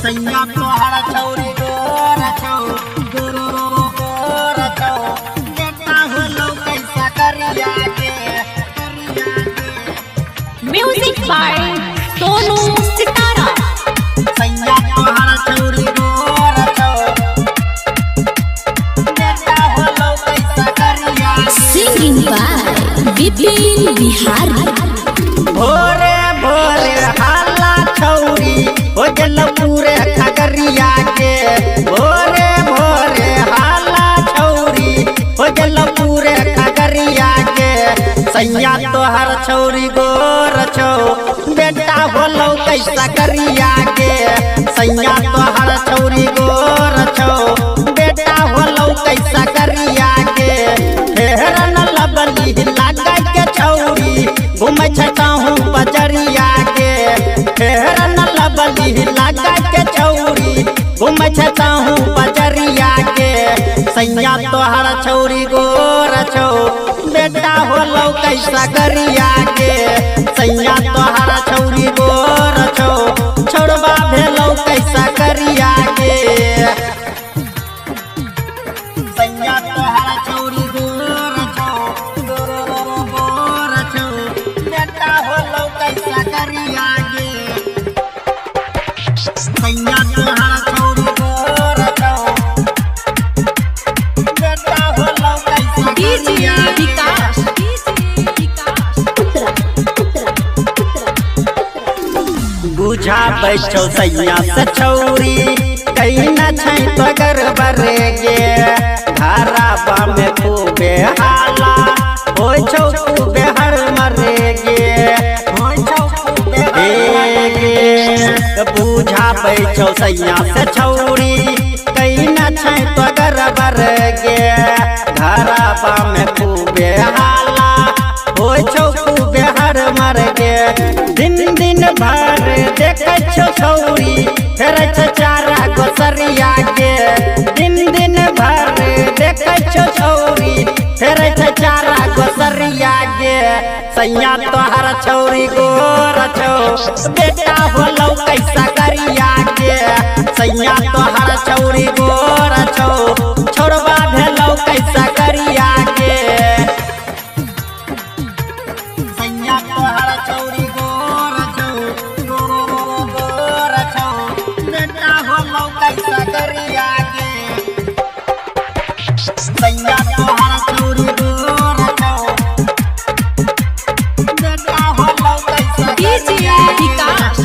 सैया तोहरा छौरी गोरा छौ गोरा छौ केतना होलो कैसा करिया के म्यूजिक बाय सोनू सितारा। सैया तोहरा छौरी गोरा छौ केतना होलो कैसा करिया सिंगिंग बाय विपिन बिहारी। भोरे भोरे हाला छौरी हो गेल पूरे खगरिया के भोरे भोरे हाला छौरी हो गेल पूरे खगरिया के सैया तोहर छौरी गोर छौ बेटा होलो कैसा करिया के सैया तोहर छौरी गोर छौ बेटा होलो कैसा करिया के फेर न लबली लागा के छौरी घूमै छताहूँ बजरिया के फेर न लबली लागा के छौरी घूमै छताहूँ बजरिया के सैया तोहर छौरी गोर छौ बेटा होलो कैसा करिया के सैया तोहर छौरी गोर छौ छोड़बा भेलो कैसा करिया के सैया तोहर छौरी गोर छौ गोर छौ बेटा होलो कैसा करिया के सैया तोहर छौरी गोर छौ बेटा होलो कैसा करिया विकास बुझा बैठो सैया से छौरी कहीं न छै तगर बरे गे धाराबा में खूबे हाला होय छौ खूबे हर मरे गे होय छौ खूबे गे बुझा बैठो सैया से छौरी कहीं न छै तगर बरे गे धाराबा में खूबे हाला होय छौ खूबे हर मर गे दिन दिन भर देखे छौ छौरी फेर चारा गोसरिया के दिन दिन भर देखे छौ छौरी फेर चारा गोसरिया के सैया तोहर छौरी गोर छौ बेटा होलो कैसा करिया के सैया तोहर छौरी गोर छौ छोड़बा भेलो कैसा करिया के सैया तोहर छौरी गोर छौ गोर छौ बेटा होलो कैसा करिया के सैया तोहर छौरी गोर छौ बेटा होलो कैसा करिया विकास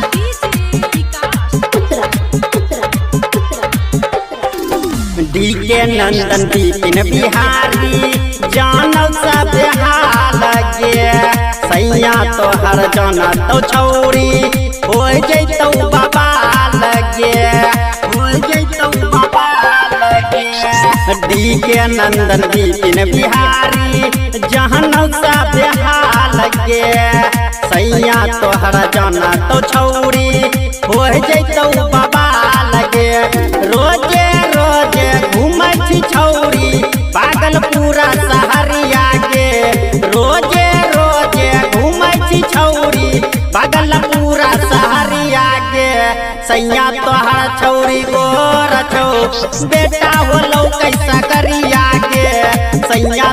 डीके नंदन बिपिन बिहारी जानल सब हाल गे सैया तोहर जाना तो छौरी हो जैतौ बाबा लगे हो जैतौ बाबा लगे डीके नंदन बिपिन बिहारी जानल सब हाल गे सैया तोहर जाना तो छौरी हो जैतौ बाबा लगे रोजे रोजे घूमै छी छौरी पागल पूरा सहरिया के रोजे रोजे घूमै छी छौरी पागल पूरा सहरिया के सैया तोहर छौरी गोर छौ बेटा होलो कैसा करिया के सैया